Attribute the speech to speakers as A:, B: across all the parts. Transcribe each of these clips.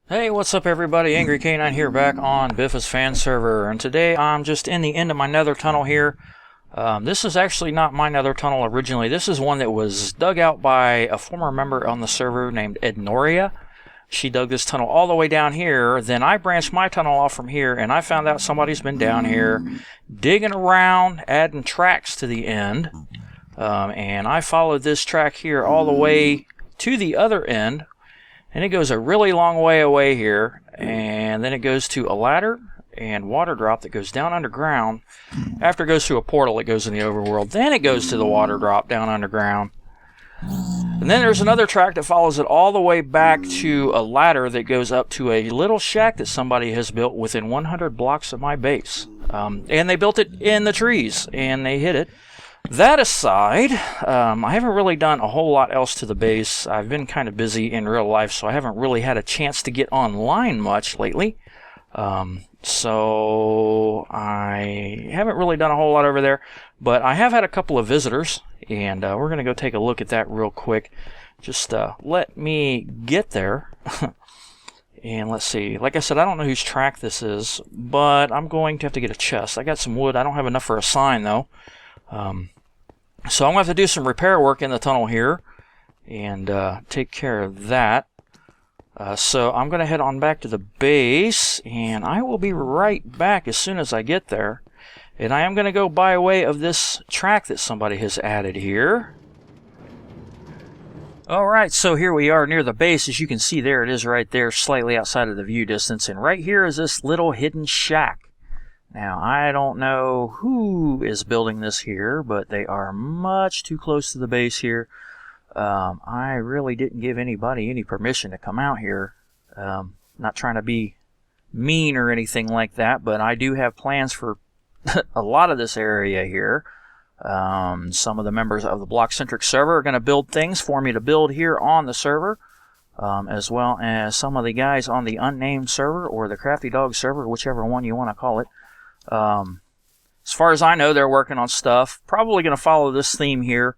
A: Hey, what's up everybody? Angry K9 here back on Biffa's fan server, and today I'm just in the end of my nether tunnel here. This is actually not my nether tunnel originally. This is one that was dug out by a former member on the server named Ednoria. She dug this tunnel all the way down here, then I branched my tunnel off from here, and I found out somebody's been down here digging around, adding tracks to the end. And I followed this track here all the way to the other end. And it goes a really long way away here, and then it goes to a ladder and water drop that goes down underground. After it goes through a portal, it goes in the overworld. Then it goes to the water drop down underground. And then there's another track that follows it all the way back to a ladder that goes up to a little shack that somebody has built within 100 blocks of my base. And they built it in the trees, and they hid it. That aside, I haven't really done a whole lot else to the base. I've been kind of busy in real life, so I haven't really had a chance to get online much lately. So I haven't really done a whole lot over there, but I have had a couple of visitors, and we're going to go take a look at that real quick. Just let me get there. And let's see. Like I said, I don't know whose track this is, but I'm going to have to get a chest. I got some wood. I don't have enough for a sign, though. So I'm going to have to do some repair work in the tunnel here and take care of that. So I'm going to head on back to the base, and I will be right back as soon as I get there. And I am going to go by way of this track that somebody has added here. Alright, so here we are near the base. As you can see, there it is right there, slightly outside of the view distance. And right here is this little hidden shack. Now, I don't know who is building this here, but they are much too close to the base here. I really didn't give anybody any permission to come out here. Not trying to be mean or anything like that, but I do have plans for a lot of this area here. Some of the members of the Block-Centric server are going to build things for me to build here on the server, as well as some of the guys on the unnamed server or the Crafty Dog server, whichever one you want to call it. As far as I know, they're working on stuff. Probably going to follow this theme here,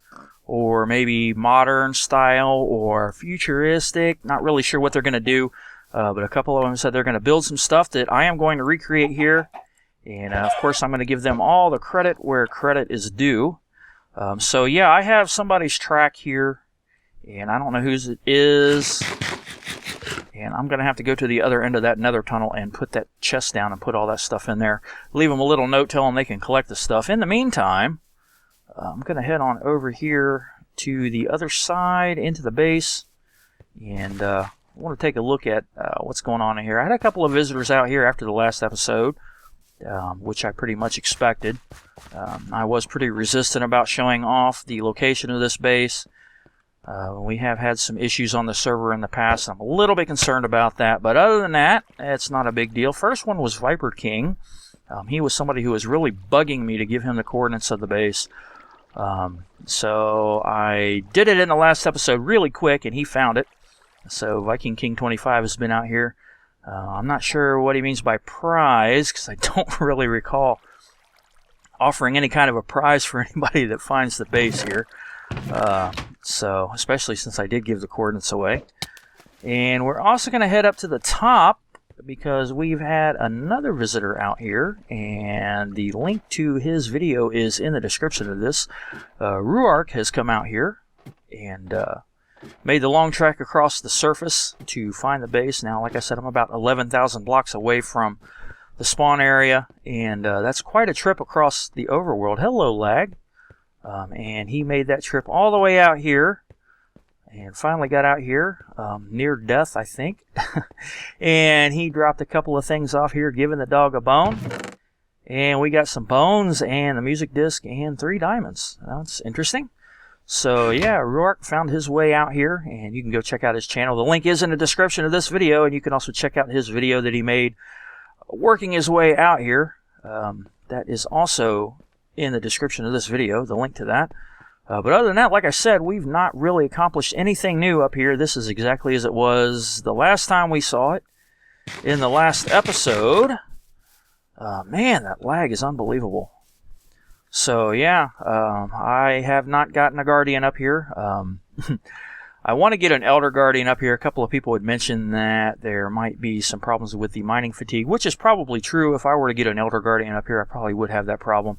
A: or maybe modern style or futuristic. Not really sure what they're going to do, but a couple of them said they're going to build some stuff that I am going to recreate here. And of course, I'm going to give them all the credit where credit is due. So yeah, I have somebody's track here, and I don't know whose it is. And I'm going to have to go to the other end of that nether tunnel and put that chest down and put all that stuff in there. Leave them a little note, tell them they can collect the stuff. In the meantime, I'm going to head on over here to the other side into the base. And I want to take a look at what's going on in here. I had a couple of visitors out here after the last episode, which I pretty much expected. I was pretty resistant about showing off the location of this base. We have had some issues on the server in the past. I'm a little bit concerned about that, but other than that, it's not a big deal. First one was Viper King. He was somebody who was really bugging me to give him the coordinates of the base. So I did it in the last episode really quick, and he found it. So Viking King 25 has been out here. I'm not sure what he means by prize, because I don't really recall offering any kind of a prize for anybody that finds the base here. So, especially since I did give the coordinates away. And we're also going to head up to the top because we've had another visitor out here, and the link to his video is in the description of this. Ruark has come out here and made the long trek across the surface to find the base. Now, like I said, I'm about 11,000 blocks away from the spawn area, and that's quite a trip across the overworld. Hello, lag. And he made that trip all the way out here and finally got out here, near death, I think. And he dropped a couple of things off here, giving the dog a bone. And we got some bones and the music disc and 3 diamonds. That's interesting. So yeah, Rourke found his way out here, and you can go check out his channel. The link is in the description of this video, and you can also check out his video that he made working his way out here. That is also in the description of this video, the link to that. But other than that, like I said, we've not really accomplished anything new up here. This is exactly as it was the last time we saw it in the last episode. Man, that lag is unbelievable. So yeah, I have not gotten a guardian up here. I want to get an Elder Guardian up here. A couple of people had mentioned that there might be some problems with the mining fatigue, which is probably true. If I were to get an Elder Guardian up here, I probably would have that problem.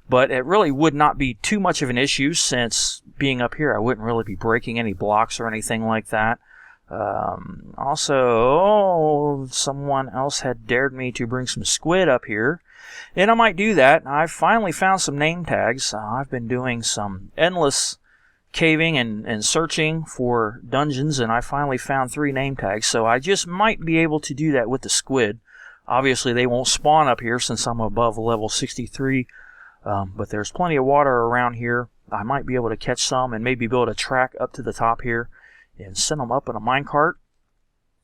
A: But it really would not be too much of an issue, since being up here, I wouldn't really be breaking any blocks or anything like that. Also, someone else had dared me to bring some squid up here, and I might do that. I've finally found some name tags. I've been doing some endless caving and searching for dungeons, and I finally found 3 name tags, so I just might be able to do that with the squid. Obviously, they won't spawn up here since I'm above level 63, but there's plenty of water around here. I might be able to catch some and maybe build a track up to the top here and send them up in a minecart.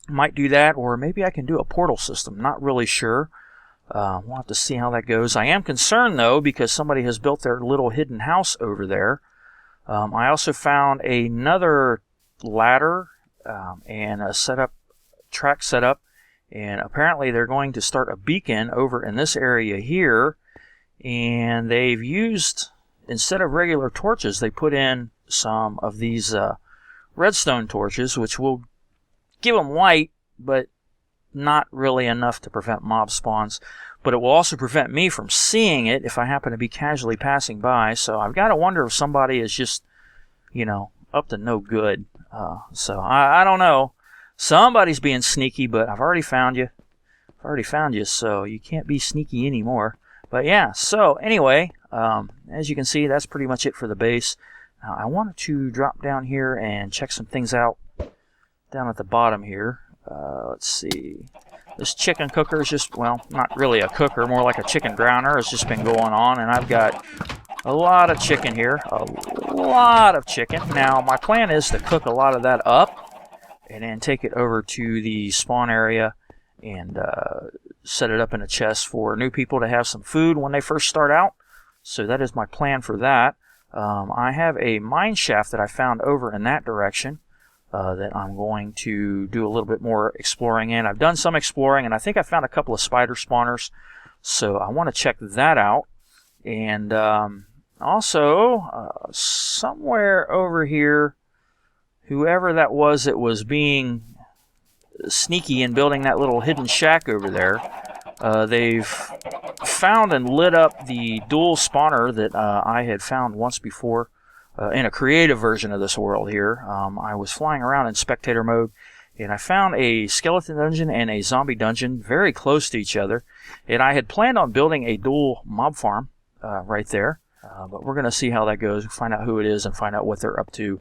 A: Might do that, or maybe I can do a portal system. Not really sure. We'll have to see how that goes. I am concerned, though, because somebody has built their little hidden house over there. I also found another ladder and a track setup, and apparently they're going to start a beacon over in this area here, and they've used, instead of regular torches, they put in some of these redstone torches, which will give them light, but not really enough to prevent mob spawns. But it will also prevent me from seeing it if I happen to be casually passing by. So I've got to wonder if somebody is just, up to no good. So I don't know. Somebody's being sneaky, but I've already found you. So you can't be sneaky anymore. But yeah, so anyway, as you can see, that's pretty much it for the base. Now, I wanted to drop down here and check some things out down at the bottom here. Let's see. This chicken cooker is just, well, not really a cooker, more like a chicken browner. It's just been going on, and I've got a lot of chicken here. A lot of chicken. Now, my plan is to cook a lot of that up and then take it over to the spawn area and set it up in a chest for new people to have some food when they first start out. So that is my plan for that. I have a mine shaft that I found over in that direction. That I'm going to do a little bit more exploring in. I've done some exploring, and I think I found a couple of spider spawners, so I want to check that out. And also, somewhere over here, whoever that was being sneaky and building that little hidden shack over there, they've found and lit up the dual spawner that I had found once before. In a creative version of this world here. I was flying around in spectator mode, and I found a skeleton dungeon and a zombie dungeon very close to each other, and I had planned on building a dual mob farm right there, but we're going to see how that goes, find out who it is, and find out what they're up to,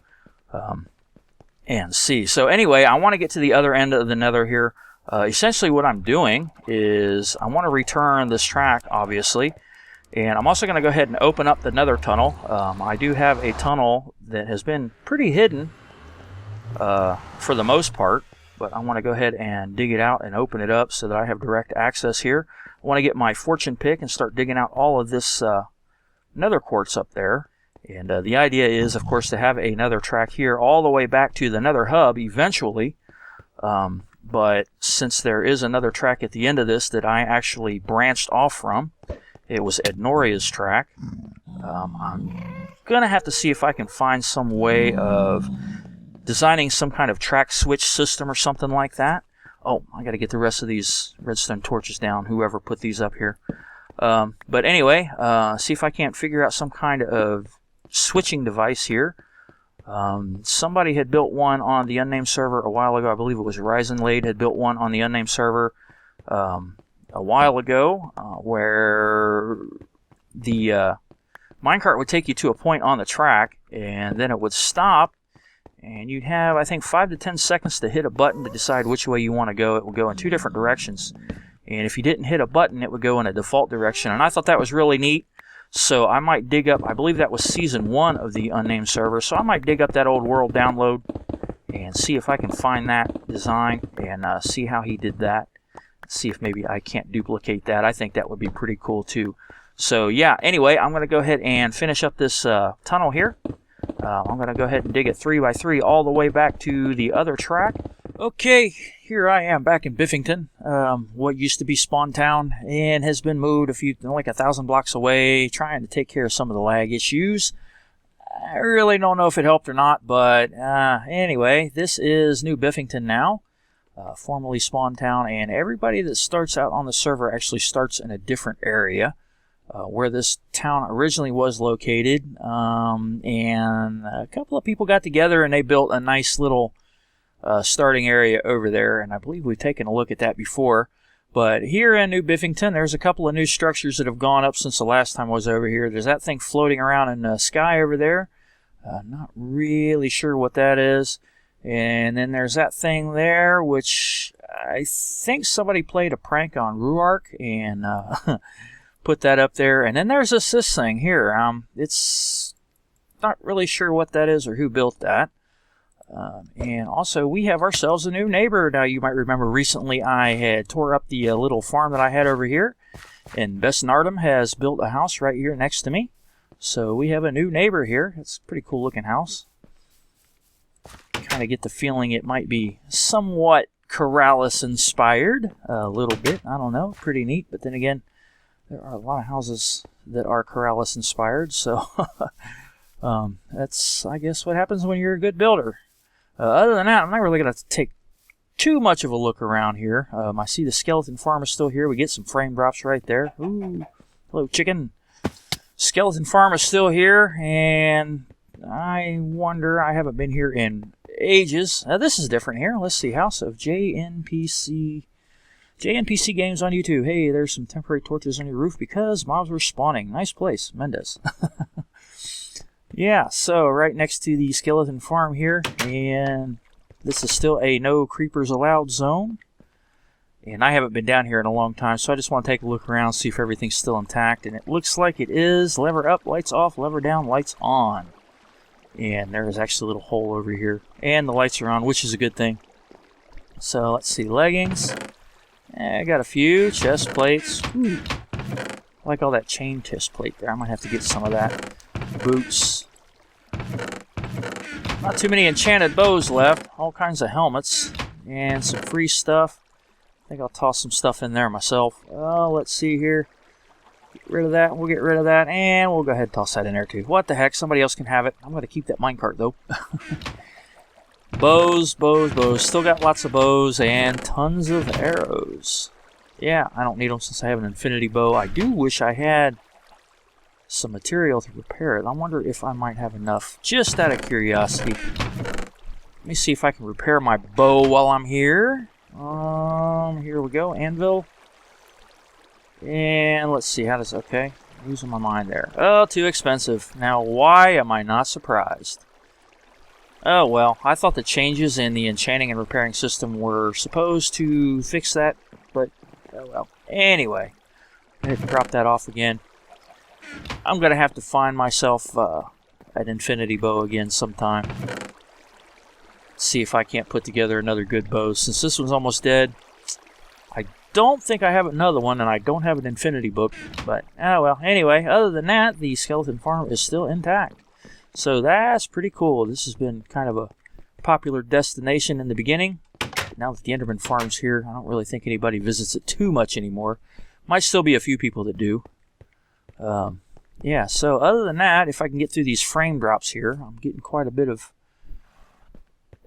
A: and see. So anyway, I want to get to the other end of the nether here. Essentially what I'm doing is I want to return this track, obviously. And I'm also going to go ahead and open up the nether tunnel. I do have a tunnel that has been pretty hidden for the most part, but I want to go ahead and dig it out and open it up so that I have direct access here. I want to get my fortune pick and start digging out all of this nether quartz up there. And the idea is, of course, to have a nether track here all the way back to the nether hub eventually. But since there is another track at the end of this that I actually branched off from, it was Ednoria's track. I'm going to have to see if I can find some way of designing some kind of track switch system or something like that. Oh, I got to get the rest of these redstone torches down, whoever put these up here. But anyway, see if I can't figure out some kind of switching device here. Somebody had built one on the unnamed server a while ago. I believe it was Ryzen Lade had built one on the unnamed server a while ago, where the minecart would take you to a point on the track, and then it would stop, and you'd have, I think, 5 to 10 seconds to hit a button to decide which way you want to go. It would go in 2 different directions, and if you didn't hit a button, it would go in a default direction, and I thought that was really neat. So I might dig up, I believe that was Season 1 of the unnamed server, so I might dig up that old world download and see if I can find that design and see how he did that. See if maybe I can't duplicate that. I think that would be pretty cool too. So yeah, anyway, I'm going to go ahead and finish up this tunnel here. I'm going to go ahead and dig it 3x3 all the way back to the other track. Okay, here I am back in Biffington, what used to be Spawn Town, and has been moved like 1,000 blocks away, trying to take care of some of the lag issues. I really don't know if it helped or not, but anyway, this is New Biffington now, formerly Spawn Town, and everybody that starts out on the server actually starts in a different area where this town originally was located, and a couple of people got together and they built a nice little starting area over there, and I believe we've taken a look at that before. But here in New Biffington, there's a couple of new structures that have gone up since the last time I was over here. There's that thing floating around in the sky over there. Not really sure what that is. And then there's that thing there, which I think somebody played a prank on Ruark and put that up there. And then there's this thing here. It's not really sure what that is or who built that. And also, we have ourselves a new neighbor. Now, you might remember recently I had tore up the little farm that I had over here, and Besnardum has built a house right here next to me. So we have a new neighbor here. It's a pretty cool looking house. Kind of get the feeling it might be somewhat Corrales inspired, a little bit. I don't know, pretty neat. But then again, there are a lot of houses that are Corrales inspired, so that's, I guess, what happens when you're a good builder. Other than that, I'm not really going to take too much of a look around here. I see the skeleton farm is still here. We get some frame drops right there. Ooh, hello, chicken. Skeleton farm is still here, and I wonder, I haven't been here in ages. This is different here. Let's see, House of JNPC Games on YouTube. Hey, there's some temporary torches on your roof because mobs were spawning. Nice place, Mendez. Yeah, so right next to the skeleton farm here, and this is still a no creepers allowed zone. And I haven't been down here in a long time, so I just want to take a look around, see if everything's still intact. And it looks like it is. Lever up, lights off, lever down, lights on. And there is actually a little hole over here. And the lights are on, which is a good thing. So let's see, leggings. I got a few chest plates. Ooh. I like all that chain chest plate there. I might have to get some of that. Boots. Not too many enchanted bows left. All kinds of helmets. And some free stuff. I think I'll toss some stuff in there myself. Let's see here. Get rid of that. We'll get rid of that. And we'll go ahead and toss that in there too. What the heck? Somebody else can have it. I'm going to keep that minecart though. Bows, bows, bows. Still got lots of bows and tons of arrows. Yeah, I don't need them since I have an infinity bow. I do wish I had some material to repair it. I wonder if I might have enough, just out of curiosity. Let me see if I can repair my bow while I'm here. Here we go, anvil. And let's see, how does, okay, losing my mind there. Oh, too expensive. Now, why am I not surprised? Oh, well, I thought the changes in the enchanting and repairing system were supposed to fix that, but, oh well. Anyway, I'm going to drop that off again. I'm going to have to find myself an infinity bow again sometime. See if I can't put together another good bow. Since this one's almost dead, I don't think I have another one, and I don't have an infinity book. But, oh well. Anyway, other than that, the skeleton farm is still intact. So that's pretty cool. This has been kind of a popular destination in the beginning. Now that the Enderman farm's here, I don't really think anybody visits it too much anymore. Might still be a few people that do. Yeah, so other than that, if I can get through these frame drops here, I'm getting quite a bit of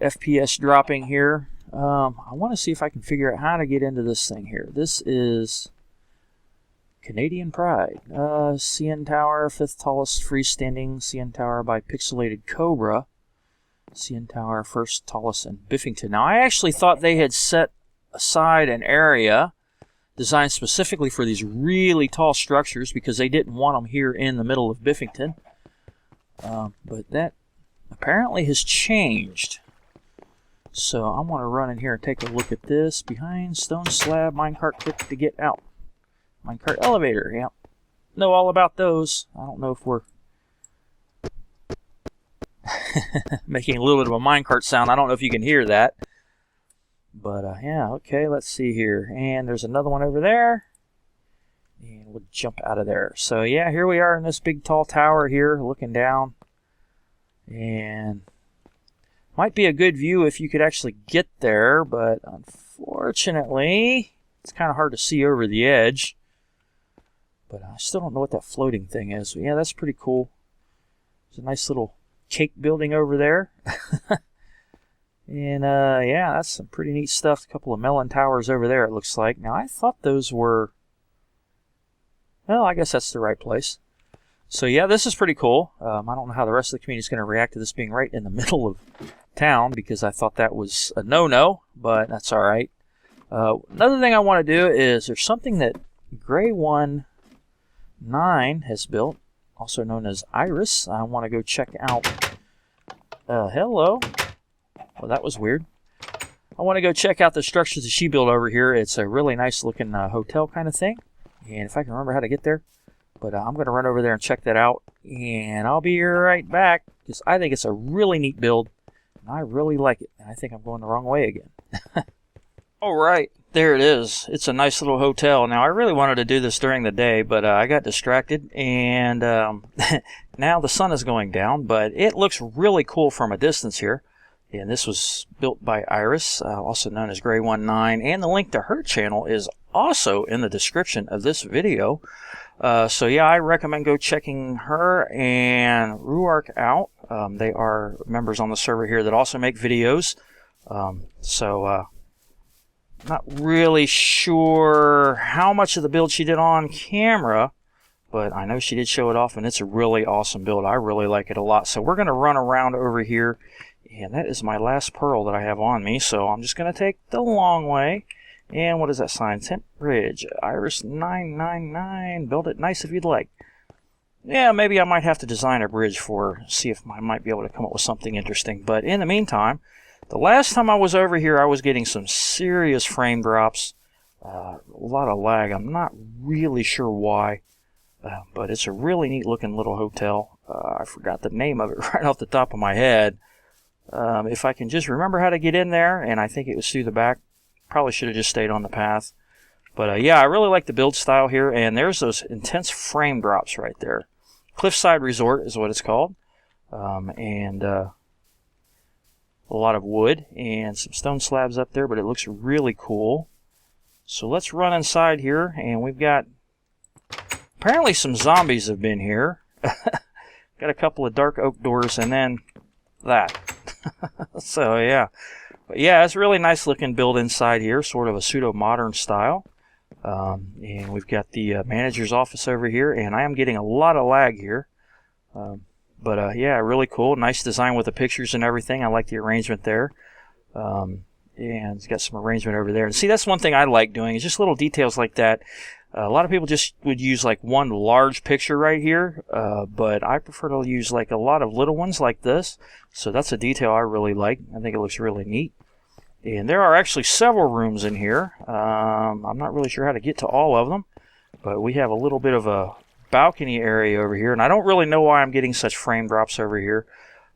A: FPS dropping here. I want to see if I can figure out how to get into this thing here. This is Canadian Pride. CN Tower, 5th tallest freestanding CN Tower by Pixelated Cobra. CN Tower, 1st tallest in Biffington. Now, I actually thought they had set aside an area designed specifically for these really tall structures because they didn't want them here in the middle of Biffington. But that apparently has changed. So I want to run in here and take a look at this. Behind stone slab, minecart quick to get out. Minecart elevator, yeah. Know all about those. I don't know if we're making a little bit of a minecart sound. I don't know if you can hear that. But, yeah, okay, let's see here. And there's another one over there. And we'll jump out of there. So, yeah, here we are in this big, tall tower here, looking down. And might be a good view if you could actually get there, but unfortunately, it's kind of hard to see over the edge. But I still don't know what that floating thing is. Yeah, that's pretty cool. There's a nice little cake building over there. And yeah, that's some pretty neat stuff. A couple of melon towers over there, it looks like. Now, I thought those were... Well, I guess that's the right place. So yeah, this is pretty cool. I don't know how the rest of the community is going to react to this being right in the middle of town, because I thought that was a no-no, but that's all right. Another thing I want to do is there's something that Gray19 has built, also known as Iris. I want to go check out... hello. Well, that was weird. I want to go check out the structures that she built over here. It's a really nice looking hotel kind of thing. And if I can remember how to get there. But I'm going to run over there and check that out. And I'll be right back, because I think it's a really neat build. And I really like it. And I think I'm going the wrong way again. Alright, there it is. It's a nice little hotel. Now, I really wanted to do this during the day, but I got distracted. And now the sun is going down. But it looks really cool from a distance here. And this was built by Iris, also known as Gray19, and the link to her channel is also in the description of this video. So yeah, I recommend go checking her and Ruark out. They are members on the server here that also make videos. Not really sure how much of the build she did on camera, but I know she did show it off, and it's a really awesome build. I really like it a lot. So we're going to run around over here. And that is my last pearl that I have on me, so I'm just going to take the long way. And what is that sign? Tent Bridge. Iris 999. Build it nice if you'd like. Yeah, maybe I might have to design a bridge for her, see if I might be able to come up with something interesting. But in the meantime, the last time I was over here, I was getting some serious frame drops. A lot of lag. I'm not really sure why. But it's a really neat looking little hotel. I forgot the name of it right off the top of my head. If I can just remember how to get in there, and I think it was through the back. Probably should have just stayed on the path. But yeah, I really like the build style here, and there's those intense frame drops right there. Cliffside Resort is what it's called. And a lot of wood and some stone slabs up there, but it looks really cool. So let's run inside here, and we've got... Apparently some zombies have been here. Got a couple of dark oak doors, and then that. So yeah, but yeah, it's a really nice looking build inside here, sort of a pseudo-modern style. And we've got the manager's office over here, and I am getting a lot of lag here. But yeah, really cool. Nice design with the pictures and everything. I like the arrangement there. And it's got some arrangement over there. And see, that's one thing I like doing, is just little details like that. A lot of people just would use like one large picture right here, but I prefer to use like a lot of little ones like this. So that's a detail I really like. I think it looks really neat. And there are actually several rooms in here. I'm not really sure how to get to all of them, but we have a little bit of a balcony area over here, and I don't really know why I'm getting such frame drops over here.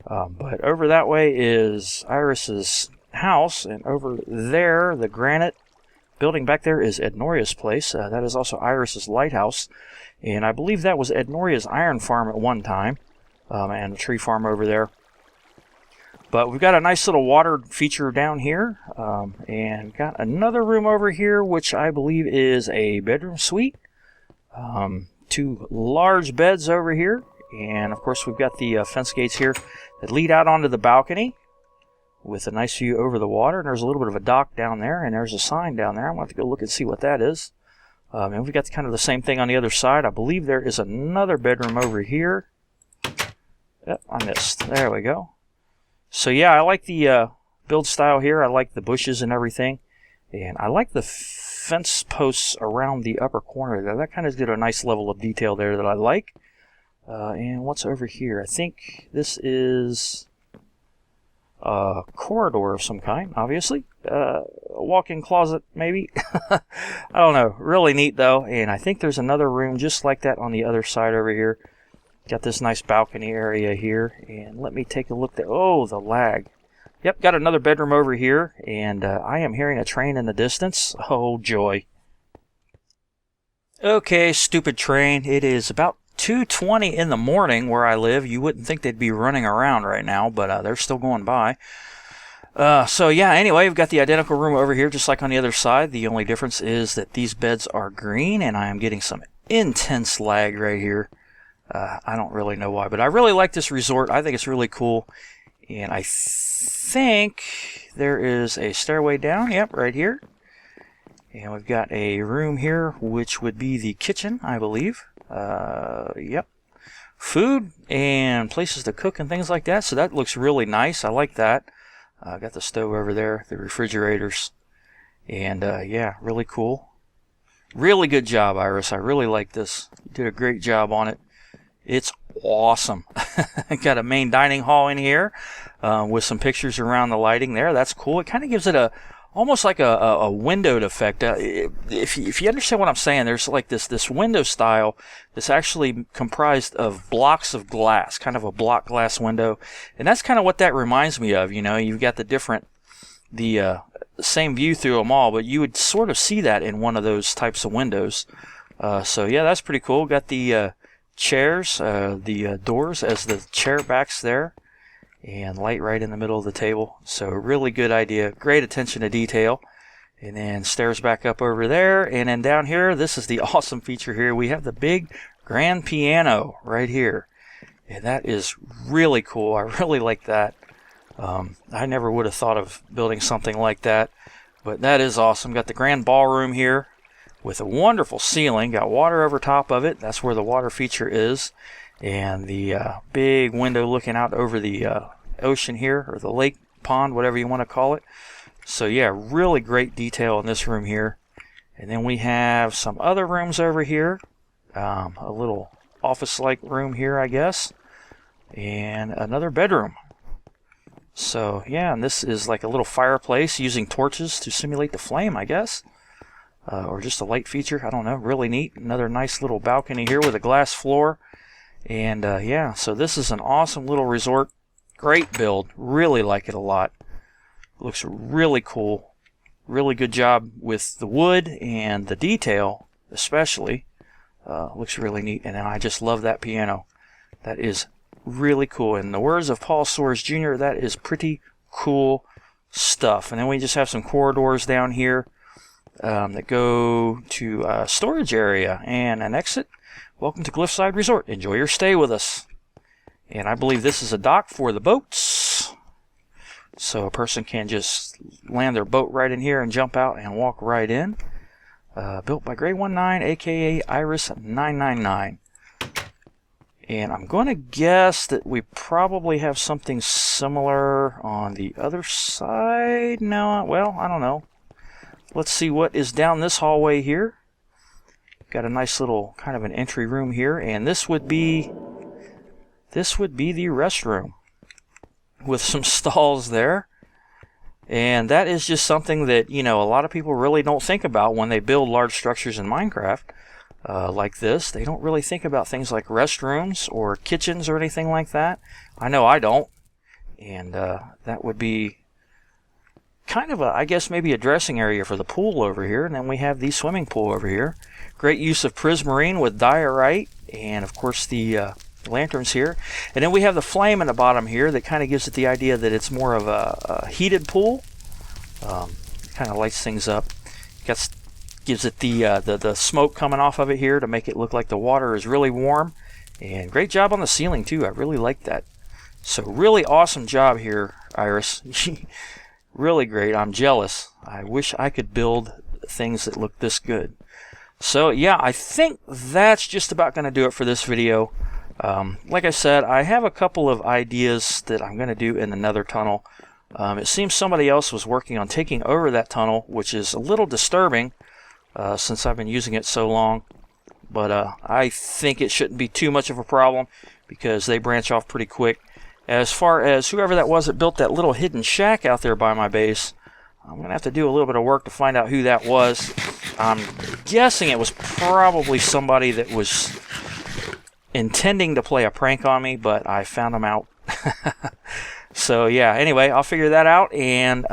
A: But over that way is Iris's house, and over there, the granite building back there is Ednoria's place. That is also Iris's lighthouse, and I believe that was Ednoria's iron farm at one time, and a tree farm over there. But we've got a nice little water feature down here, and got another room over here, which I believe is a bedroom suite. 2 large beds over here, and of course we've got the fence gates here that lead out onto the balcony with a nice view over the water. And there's a little bit of a dock down there, and there's a sign down there. I'm going to have to go look and see what that is. And we've got kind of the same thing on the other side. I believe there is another bedroom over here. Yep, I missed. There we go. So yeah, I like the build style here. I like the bushes and everything. And I like the fence posts around the upper corner there. That kind of did a nice level of detail there that I like. And what's over here? I think this is a corridor of some kind, obviously. A walk-in closet, maybe. I don't know. Really neat, though. And I think there's another room just like that on the other side over here. Got this nice balcony area here. And let me take a look there. Oh, the lag. Yep, got another bedroom over here. And I am hearing a train in the distance. Oh, joy. Okay, stupid train. It is about 2:20 in the morning where I live. You wouldn't think they'd be running around right now, but they're still going by. So yeah, anyway, we've got the identical room over here, just like on the other side. The only difference is that these beds are green, and I am getting some intense lag right here. I don't really know why, but I really like this resort. I think it's really cool. And I think there is a stairway down. Yep, right here. And we've got a room here, which would be the kitchen, I believe. Yep. Food and places to cook and things like that. So that looks really nice. I like that. Got the stove over there, the refrigerators. And yeah, really cool. Really good job, Iris. I really like this. You did a great job on it. It's awesome. Got a main dining hall in here with some pictures around the lighting there. That's cool. It kind of gives it almost like a windowed effect. If you understand what I'm saying, there's like this window style that's actually comprised of blocks of glass, kind of a block glass window, and that's kind of what that reminds me of. You know, you've got the same view through them all, but you would sort of see that in one of those types of windows. So yeah, that's pretty cool. Got the chairs, the doors as the chair backs there, and light right in the middle of the table. So really good idea. Great attention to detail. And then stairs back up over there, and then down here, this is the awesome feature here. We have the big grand piano right here, and that is really cool. I really like that. I never would have thought of building something like that, but that is awesome. Got the grand ballroom here with a wonderful ceiling. Got water over top of it. That's where the water feature is. And the big window looking out over the ocean here, or the lake, pond, whatever you want to call it. So yeah, really great detail in this room here. And then we have some other rooms over here. A little office-like room here, I guess. And another bedroom. So yeah, and this is like a little fireplace using torches to simulate the flame, I guess. Or just a light feature, I don't know. Really neat. Another nice little balcony here with a glass floor. And yeah, so this is an awesome little resort. Great build. Really like it a lot. Looks really cool. Really good job with the wood and the detail, especially. Looks really neat. And I just love that piano. That is really cool. In the words of Paul Soares Jr., that is pretty cool stuff. And then we just have some corridors down here that go to a storage area and an exit. Welcome to Cliffside Resort. Enjoy your stay with us. And I believe this is a dock for the boats. So a person can just land their boat right in here and jump out and walk right in. Built by Gray19, aka Iris999. And I'm going to guess that we probably have something similar on the other side. No, well, I don't know. Let's see what is down this hallway here. Got a nice little kind of an entry room here, and this would be the restroom with some stalls there. And that is just something that, you know, a lot of people really don't think about when they build large structures in Minecraft like this. They don't really think about things like restrooms or kitchens or anything like that. I know I don't. And that would be kind of I guess maybe a dressing area for the pool over here. And then we have the swimming pool over here. Great use of prismarine with diorite, and of course the lanterns here. And then we have the flame in the bottom here that kind of gives it the idea that it's more of a heated pool. Kind of lights things up. Gives it the smoke coming off of it here to make it look like the water is really warm. And great job on the ceiling too. I really like that. So really awesome job here, Iris. Really great. I'm jealous. I wish I could build things that look this good. So yeah, I think that's just about going to do it for this video. Like I said, I have a couple of ideas that I'm going to do in the nether tunnel. It seems somebody else was working on taking over that tunnel, which is a little disturbing since I've been using it so long. But I think it shouldn't be too much of a problem because they branch off pretty quick. As far as whoever that was that built that little hidden shack out there by my base, I'm going to have to do a little bit of work to find out who that was. I'm guessing it was probably somebody that was intending to play a prank on me, but I found them out. So yeah, anyway, I'll figure that out and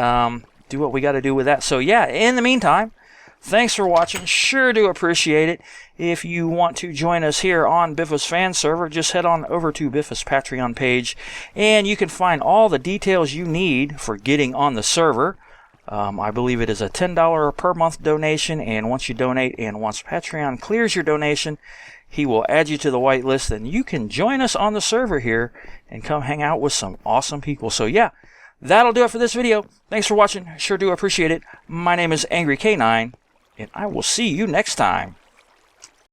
A: do what we got to do with that. So yeah, in the meantime, thanks for watching. Sure do appreciate it. If you want to join us here on Biffa's fan server, just head on over to Biffa's Patreon page, and you can find all the details you need for getting on the server. I believe it is a $10 per month donation, and once you donate and once Patreon clears your donation, he will add you to the whitelist, and you can join us on the server here and come hang out with some awesome people. So yeah, that'll do it for this video. Thanks for watching. Sure do appreciate it. My name is Angry K9, and I will see you next time.